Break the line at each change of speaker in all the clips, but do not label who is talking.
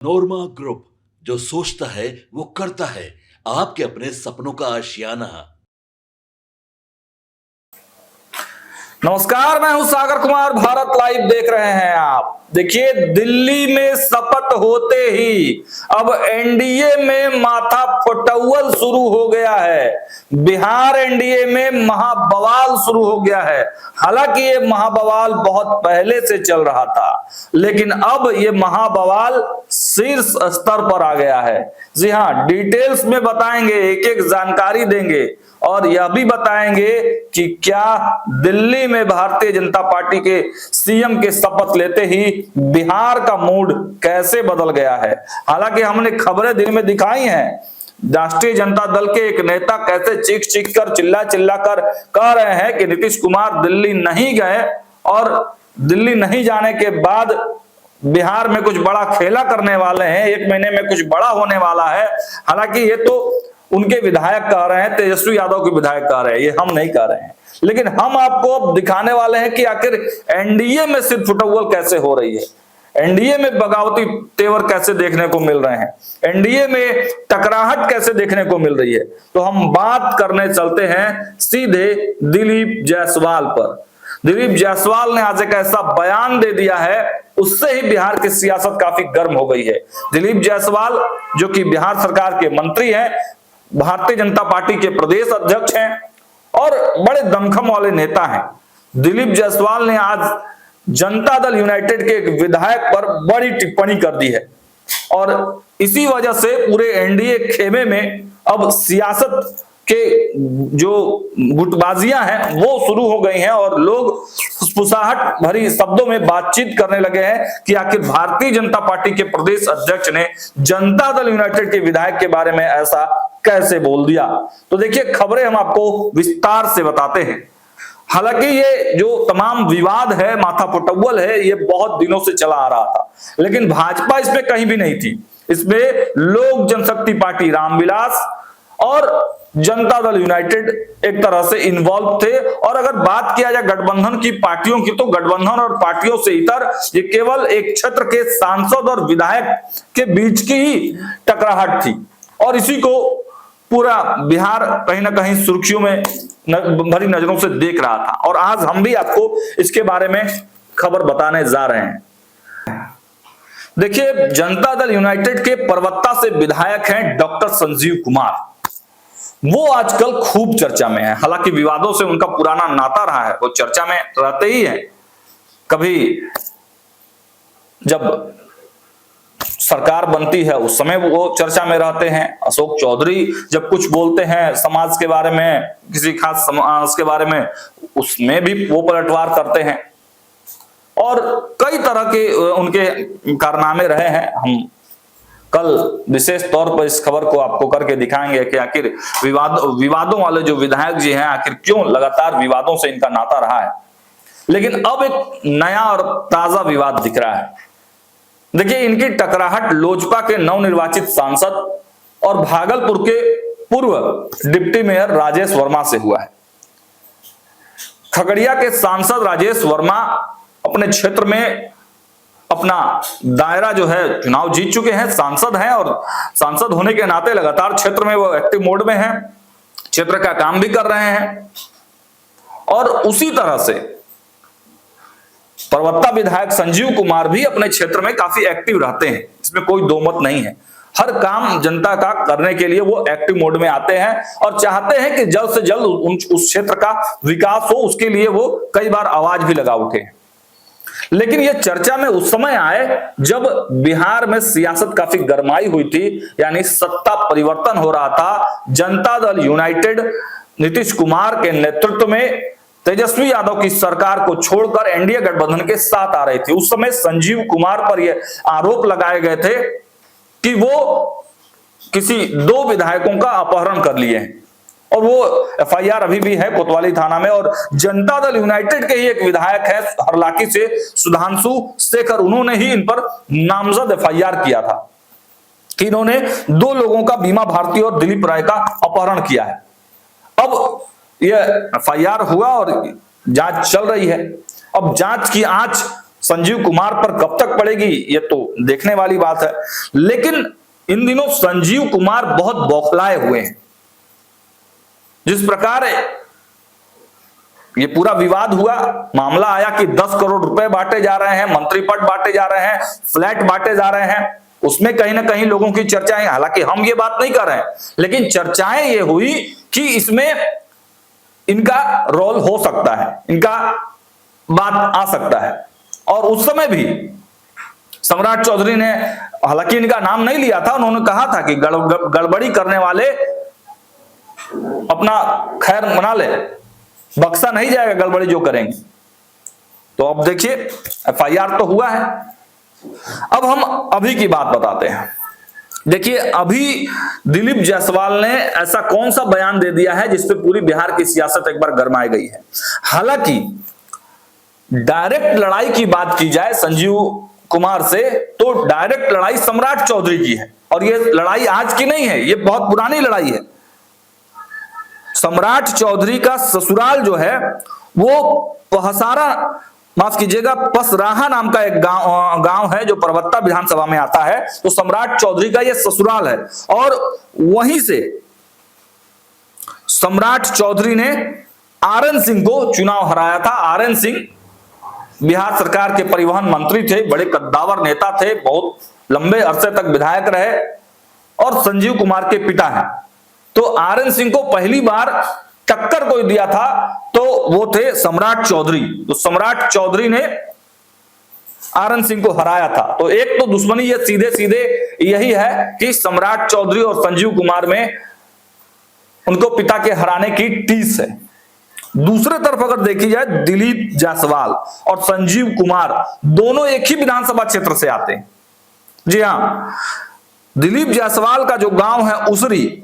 नोरमा group, जो सोचता है वो करता है। आपके अपने सपनों का आशियाना।
नमस्कार, मैं हूं सागर कुमार। भारत लाइव देख रहे हैं आप। देखिए, दिल्ली में शपथ होते ही अब एनडीए में माथा फटौल शुरू हो गया है। बिहार एनडीए में महाबवाल शुरू हो गया है। हालांकि ये महाबवाल बहुत पहले से चल रहा था, लेकिन अब ये महाबवाल शीर्ष स्तर पर आ गया है। जी हां, डिटेल्स में बताएंगे, एक एक जानकारी देंगे और यह भी बताएंगे कि क्या दिल्ली में भारतीय जनता पार्टी के सीएम के शपथ लेते ही बिहार का मूड कैसे बदल गया है। हालांकि हमने खबरें दिन में दिखाई हैं, राष्ट्रीय जनता दल के एक नेता कैसे चीख चीख कर चिल्ला चिल्ला कर कह रहे हैं कि नीतीश कुमार दिल्ली नहीं गए और दिल्ली नहीं जाने के बाद बिहार में कुछ बड़ा खेला करने वाले हैं, 1 महीने में कुछ बड़ा होने वाला है। हालांकि ये तो उनके विधायक कह रहे हैं, तेजस्वी यादव के विधायक कह रहे हैं, ये हम नहीं कह रहे हैं। लेकिन हम आपको अब दिखाने वाले हैं कि आखिर एनडीए में सिर्फ फुटबॉल कैसे हो रही है, एनडीए में बगावती तेवर कैसे देखने को मिल रहे हैं, एनडीए में टकराहट कैसे देखने को मिल रही है। तो हम बात करने चलते हैं सीधे दिलीप जायसवाल पर। दिलीप जायसवाल ने आज एक ऐसा बयान दे दिया है, उससे ही बिहार की सियासत काफी गर्म हो गई है। दिलीप जायसवाल जो कि बिहार सरकार के मंत्री हैं, भारतीय जनता पार्टी के प्रदेश अध्यक्ष हैं और बड़े दमखम वाले नेता हैं। दिलीप जायसवाल ने आज जनता दल यूनाइटेड के एक विधायक पर बड़ी टिप्पणी कर दी है और इसी वजह से पूरे एनडीए खेमे में अब सियासत के जो गुटबाजियां हैं वो शुरू हो गई हैं और लोग फुसफुसाहट भरी शब्दों में बातचीत करने लगे हैं कि आखिर भारतीय जनता पार्टी के प्रदेश अध्यक्ष ने जनता दल यूनाइटेड के विधायक के बारे में ऐसा कैसे बोल दिया। तो देखिए, खबरें हम आपको विस्तार से बताते हैं। हालांकि ये जो तमाम विवाद है, माथा फुटौल है, ये बहुत दिनों से चला आ रहा था, लेकिन भाजपा इसमें कहीं भी नहीं थी। इसमें लोक जनशक्ति पार्टी रामविलास और जनता दल यूनाइटेड एक तरह से इन्वॉल्व थे। और अगर बात किया जाए गठबंधन की पार्टियों की, तो गठबंधन और पार्टियों से इतर ये केवल एक क्षेत्र के सांसद और विधायक के बीच की ही टकराहट थी और इसी को पूरा बिहार कहीं ना कहीं सुर्खियों में भरी नजरों से देख रहा था। और आज हम भी आपको इसके बारे में खबर बताने जा रहे हैं। देखिए, जनता दल यूनाइटेड के परबत्ता से विधायक हैं डॉक्टर संजीव कुमार। वो आजकल खूब चर्चा में है। हालांकि विवादों से उनका पुराना नाता रहा है, वो चर्चा में रहते ही हैं। कभी जब सरकार बनती है उस समय वो चर्चा में रहते हैं। अशोक चौधरी जब कुछ बोलते हैं समाज के बारे में, किसी खास समाज के बारे में, उसमें भी वो पलटवार करते हैं और कई तरह के उनके कारनामे रहे हैं। हम कल विशेष तौर पर इस खबर को आपको करके दिखाएंगे कि आखिर विवादों वाले जो विधायक जी हैं, आखिर क्यों लगातार विवादों से इनका नाता रहा है। लेकिन अब एक नया और ताजा विवाद दिख रहा है। देखिए, इनकी टकराहट लोजपा के नवनिर्वाचित सांसद और भागलपुर के पूर्व डिप्टी मेयर राजेश वर्मा से हुआ है। खगड़िया के सांसद राजेश वर्मा अपने क्षेत्र में अपना दायरा जो है चुनाव जीत चुके हैं, सांसद हैं और सांसद होने के नाते लगातार क्षेत्र में वो एक्टिव मोड में हैं, क्षेत्र का काम भी कर रहे हैं। और उसी तरह से परबत्ता विधायक संजीव कुमार भी अपने क्षेत्र में काफी एक्टिव रहते हैं, इसमें कोई दो मत नहीं है। हर काम जनता का करने के लिए वो एक्टिव मोड में आते हैं और चाहते हैं कि जल्द से जल्द उस क्षेत्र का विकास हो। उसके लिए वो कई बार आवाज भी लगा उठे। लेकिन ये चर्चा में उस समय आए जब बिहार में सियासत काफी गरमाई हुई थी, यानी सत्ता परिवर्तन हो रहा था। जनता दल यूनाइटेड नीतीश कुमार के नेतृत्व में तेजस्वी यादव की सरकार को छोड़कर एनडीए गठबंधन के साथ आ रही थी। उस समय संजीव कुमार पर यह आरोप लगाए गए थे कि वो किसी 2 विधायकों का अपहरण कर लिए हैं और वो एफआईआर अभी भी है कोतवाली थाना में। और जनता दल यूनाइटेड के ही एक विधायक है हरलाखी से सुधांशु शेखर, उन्होंने ही इन पर नामजद एफआईआर किया था कि इन्होंने 2 लोगों का, बीमा भारती और दिलीप राय का अपहरण किया है। अब यह एफआईआर हुआ और जांच चल रही है। अब जांच की आंच संजीव कुमार पर कब तक पड़ेगी ये तो देखने वाली बात है। लेकिन इन दिनों संजीव कुमार बहुत बौखलाए हुए हैं। जिस प्रकार ये पूरा विवाद हुआ, मामला आया कि 10 करोड़ रुपए बांटे जा रहे हैं, मंत्री पद बांटे जा रहे हैं, फ्लैट बांटे जा रहे हैं, उसमें कहीं ना कहीं लोगों की चर्चाएं, हालांकि हम ये बात नहीं कर रहे हैं, लेकिन चर्चाएं ये हुई कि इसमें इनका रोल हो सकता है, इनका बात आ सकता है। और उस समय भी सम्राट चौधरी ने, हालांकि इनका नाम नहीं लिया था, उन्होंने कहा था कि गड़बड़ी करने वाले अपना खैर मना ले, बख्शा नहीं जाएगा गड़बड़ी जो करेंगे। तो अब देखिए एफआईआर तो हुआ है। अब हम अभी की बात बताते हैं। देखिए अभी दिलीप जायसवाल ने ऐसा कौन सा बयान दे दिया है जिसपे पूरी बिहार की सियासत एक बार गरमाई गई है। हालांकि डायरेक्ट लड़ाई की बात की जाए संजीव कुमार से, तो डायरेक्ट लड़ाई सम्राट चौधरी की है, और ये लड़ाई आज की नहीं है, ये बहुत पुरानी लड़ाई है। सम्राट चौधरी का ससुराल जो है वो पहसारा, माफ कीजिएगा, पसराहा नाम का एक गांव है जो परबत्ता विधानसभा में आता है। तो सम्राट चौधरी का ये ससुराल है, और वहीं से सम्राट चौधरी ने आरएन सिंह को चुनाव हराया था। आरएन सिंह बिहार सरकार के परिवहन मंत्री थे, बड़े कद्दावर नेता थे, बहुत लंबे अरसे तक विधायक रहे और संजीव कुमार के पिता हैं। तो आरएन सिंह को पहली बार टक्कर कोई दिया था तो वो थे सम्राट चौधरी। तो सम्राट चौधरी ने आरएन सिंह को हराया था। तो एक तो दुश्मनी ये सीधे सीधे यही है कि सम्राट चौधरी और संजीव कुमार में उनको पिता के हराने की टीस है। दूसरे तरफ अगर देखी जाए, दिलीप जायसवाल और संजीव कुमार दोनों एक ही विधानसभा क्षेत्र से आते हैं। जी हां, दिलीप जायसवाल का जो गांव है उसरी,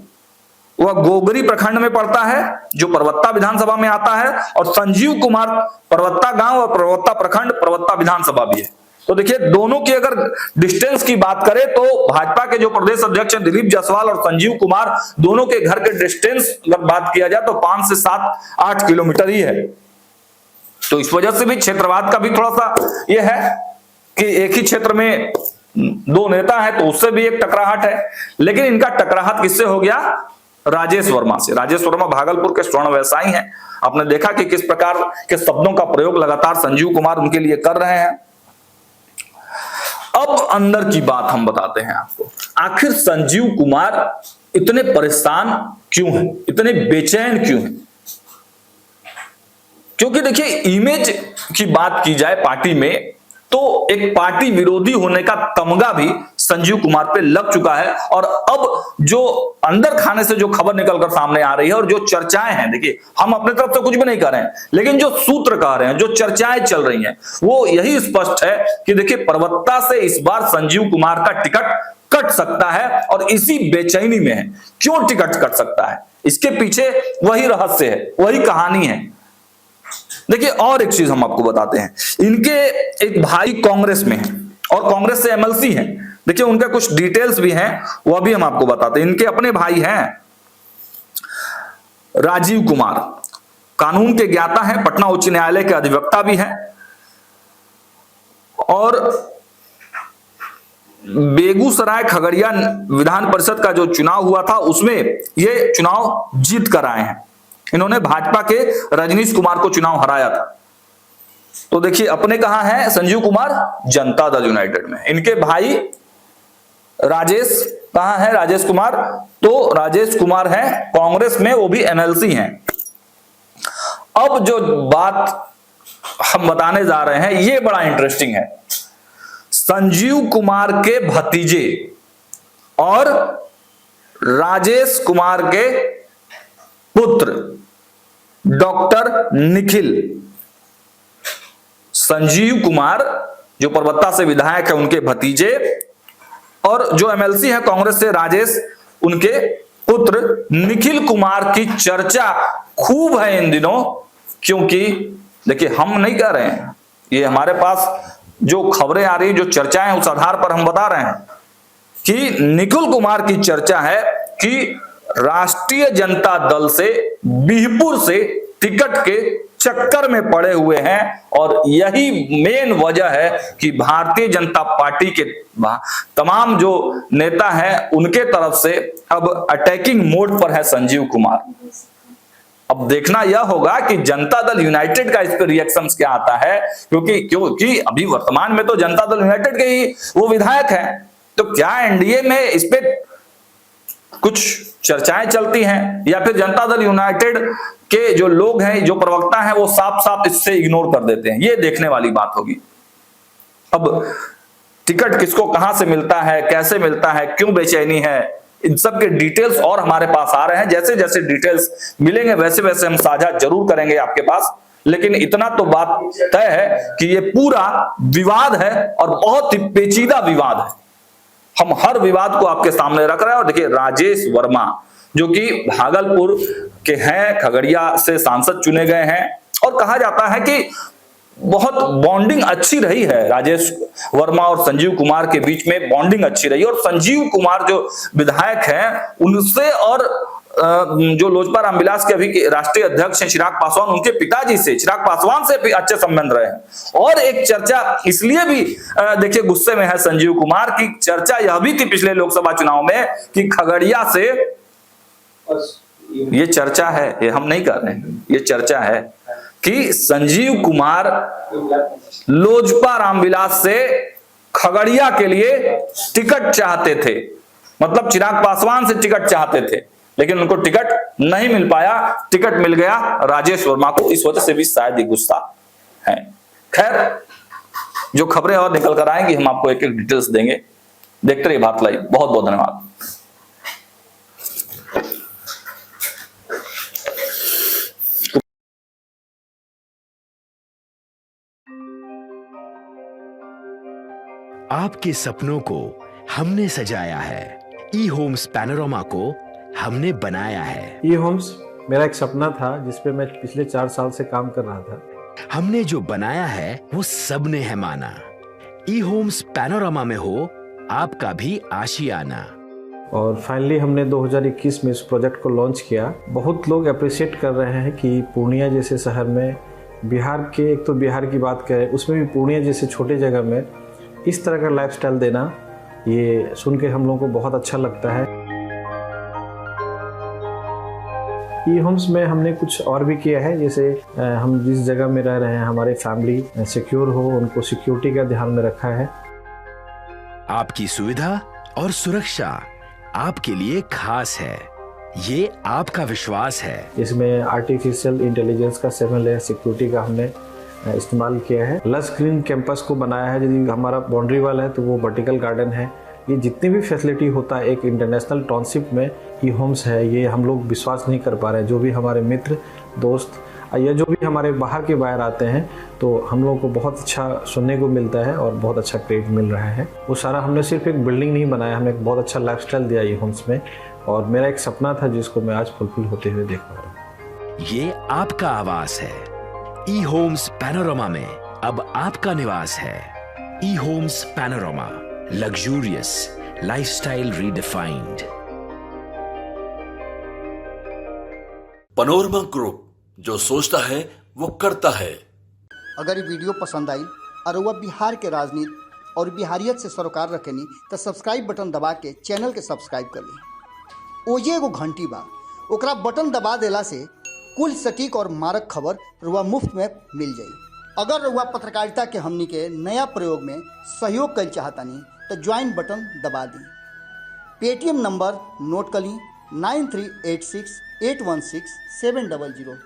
वह गोगरी प्रखंड में पड़ता है जो परबत्ता विधानसभा में आता है, और संजीव कुमार परबत्ता गांव और परबत्ता प्रखंड परबत्ता विधानसभा भी है। तो देखिए दोनों की अगर डिस्टेंस की बात करें तो भाजपा के जो प्रदेश अध्यक्ष हैं दिलीप जायसवाल और संजीव कुमार, दोनों के घर के डिस्टेंस अगर बात किया जाए तो 5 से 7-8 किलोमीटर ही है। तो इस वजह से भी क्षेत्रवाद का भी थोड़ा सा यह है कि एक ही क्षेत्र में दो नेता है, तो उससे भी एक टकराहट है। लेकिन इनका टकराहट किससे हो गया? राजेश वर्मा से। राजेश वर्मा भागलपुर के स्वर्ण व्यवसायी हैं। आपने देखा कि किस प्रकार के शब्दों का प्रयोग लगातार संजीव कुमार उनके लिए कर रहे हैं। अब अंदर की बात हम बताते हैं आपको, आखिर संजीव कुमार इतने परेशान क्यों हैं, इतने बेचैन क्यों हैं? क्योंकि देखिए इमेज की बात की जाए पार्टी में, तो एक पार्टी विरोधी होने का तमगा भी संजीव कुमार पे लग चुका है। और अब जो अंदर खाने से जो खबर निकलकर सामने आ रही है और जो चर्चाएं हैं, देखिए हम अपने तरफ से कुछ भी नहीं कर रहे हैं, लेकिन जो सूत्र कह रहे हैं, जो चर्चाएं चल रही हैं, वो यही स्पष्ट है कि देखिए परबत्ता से इस बार संजीव कुमार का टिकट कट सकता है। और इसी बेचैनी में है, क्यों टिकट कट सकता है, इसके पीछे वही रहस्य है, वही कहानी है। देखिए और एक चीज हम आपको बताते हैं, इनके एक भाई कांग्रेस में है और कांग्रेस से एमएलसी हैं। देखिए उनका कुछ डिटेल्स भी हैं, वह भी हम आपको बताते हैं। इनके अपने भाई हैं राजीव कुमार, कानून के ज्ञाता हैं, पटना उच्च न्यायालय के अधिवक्ता भी हैं, और बेगूसराय खगड़िया विधान परिषद का जो चुनाव हुआ था उसमें ये चुनाव जीत कर आए हैं। इन्होंने भाजपा के रजनीश कुमार को चुनाव हराया था। तो देखिए अपने कहां हैं संजीव कुमार? जनता दल यूनाइटेड में। इनके भाई राजेश कहां है? राजेश कुमार, तो राजेश कुमार हैं कांग्रेस में, वो भी एमएलसी हैं। अब जो बात हम बताने जा रहे हैं ये बड़ा इंटरेस्टिंग है। संजीव कुमार के भतीजे और राजेश कुमार के पुत्र डॉक्टर निखिल, संजीव कुमार जो परबत्ता से विधायक है उनके भतीजे, और जो एमएलसी है कांग्रेस से राजेश, उनके पुत्र निखिल कुमार की चर्चा खूब है इन दिनों। क्योंकि देखिए हम नहीं कह रहे हैं, ये हमारे पास जो खबरें आ रही, जो चर्चाएं हैं, उस आधार पर हम बता रहे हैं कि निखिल कुमार की चर्चा है कि राष्ट्रीय जनता दल से बिहपुर से टिकट के चक्कर में पड़े हुए हैं। और यही मेन वजह है कि भारतीय जनता पार्टी के तमाम जो नेता हैं उनके तरफ से अब अटैकिंग मोड पर है संजीव कुमार। अब देखना यह होगा कि जनता दल यूनाइटेड का इस पर रिएक्शंस क्या आता है, क्योंकि अभी वर्तमान में तो जनता दल यूनाइटेड के ही वो विधायक हैं, तो क्या एनडीए में इस पे कुछ चर्चाएं चलती हैं या फिर जनता दल यूनाइटेड के जो लोग हैं, जो प्रवक्ता हैं, वो साफ साफ इससे इग्नोर कर देते हैं। ये देखने वाली बात होगी। अब टिकट किसको कहां से मिलता है, कैसे मिलता है, क्यों बेचैनी है, इन सब के डिटेल्स और हमारे पास आ रहे हैं। जैसे जैसे डिटेल्स मिलेंगे वैसे वैसे हम साझा जरूर करेंगे आपके पास। लेकिन इतना तो बात तय है कि ये पूरा विवाद है और बहुत ही पेचीदा विवाद है। हम हर विवाद को आपके सामने रख रहे हैं। और देखिए, राजेश वर्मा जो कि भागलपुर के हैं, खगड़िया से सांसद चुने गए हैं, और कहा जाता है कि बहुत बॉन्डिंग अच्छी रही है राजेश वर्मा और संजीव कुमार के बीच में, बॉन्डिंग अच्छी रही। और संजीव कुमार जो विधायक हैं उनसे और जो लोजपा रामविलास के अभी राष्ट्रीय अध्यक्ष हैं चिराग पासवान, उनके पिताजी से चिराग पासवान से भी अच्छे संबंध रहे हैं। और एक चर्चा इसलिए भी देखिए गुस्से में है संजीव कुमार की, चर्चा यह भी थी पिछले लोकसभा चुनाव में कि खगड़िया से, ये चर्चा है, ये हम नहीं कर रहे हैं, ये चर्चा है कि संजीव कुमार लोजपा रामविलास से खगड़िया के लिए टिकट चाहते थे, मतलब चिराग पासवान से टिकट चाहते थे, लेकिन उनको टिकट नहीं मिल पाया, टिकट मिल गया राजेश वर्मा को। इस वजह से भी शायद ये गुस्सा है। खैर, जो खबरें और निकल कर आएंगी हम आपको एक एक डिटेल्स देंगे। देखते रहिए भारत लाइव। बहुत बहुत धन्यवाद।
आपके सपनों को हमने सजाया है, ई होम्स पैनोरमा को हमने बनाया है।
ई होम्स मेरा एक सपना था जिसपे मैं पिछले 4 साल से काम कर रहा था।
हमने जो बनाया है वो सबने है माना। ई होम्स पैनोरमा में हो आपका भी आशियाना।
और फाइनली हमने 2021 में इस प्रोजेक्ट को लॉन्च किया। बहुत लोग अप्रिशिएट कर रहे हैं कि पूर्णिया जैसे शहर में, बिहार के, एक तो बिहार की बात करें उसमें भी पूर्णिया जैसे छोटे जगह में इस तरह का लाइफस्टाइल देना, ये सुन के हम लोगों को बहुत अच्छा लगता है। ई होम्स में हमने कुछ और भी किया है, जैसे हम जिस जगह में रह रहे हैं हमारे फैमिली सिक्योर हो, उनको सिक्योरिटी का ध्यान में रखा है।
आपकी सुविधा और सुरक्षा आपके लिए खास है, ये आपका विश्वास है।
इसमें आर्टिफिशियल इंटेलिजेंस का 7 लेयर सिक्योरिटी का हमने इस्तेमाल किया है। लस ग्रीन कैंपस को बनाया है। यदि हमारा बाउंड्री वाल है तो वो वर्टिकल गार्डन है। ये जितनी भी फैसिलिटी होता है एक इंटरनेशनल टाउनशिप में ई होम्स है, ये हम लोग विश्वास नहीं कर पा रहे हैं। जो भी हमारे मित्र दोस्त या जो भी हमारे बाहर के बाहर आते हैं तो हम लोगों को बहुत अच्छा सुनने को मिलता है और बहुत अच्छा क्रेडिट मिल रहा है। वो सारा हमने सिर्फ एक बिल्डिंग नहीं बनाया, हमने एक बहुत अच्छा लाइफस्टाइल दिया ई होम्स में। और मेरा एक सपना था जिसको मैं आज फुलफिल होते हुए देख पा रहा हूँ।
ये आपका आवास है। ई होम्स पैनोरमा में अब आपका निवास है। E Homes Panorama, luxurious lifestyle redefined.
Panorama group, जो सोचता है वो करता है।
अगर ये वीडियो पसंद आई और वह बिहार के राजनीति और बिहारियत से सरोकार रखेनी तो सब्सक्राइब बटन दबा के चैनल के सब्सक्राइब कर ली। ओजे एगो घंटी बा, ओकरा बटन दबा देला से कुल सटीक और मारक खबर रुआ मुफ्त में मिल जाई। अगर रुआ पत्रकारिता के हमनी के नया प्रयोग में सहयोग कर चाहतानी तो ज्वाइन बटन दबा दी। पेटीएम नंबर नोट कर ली 9386816700।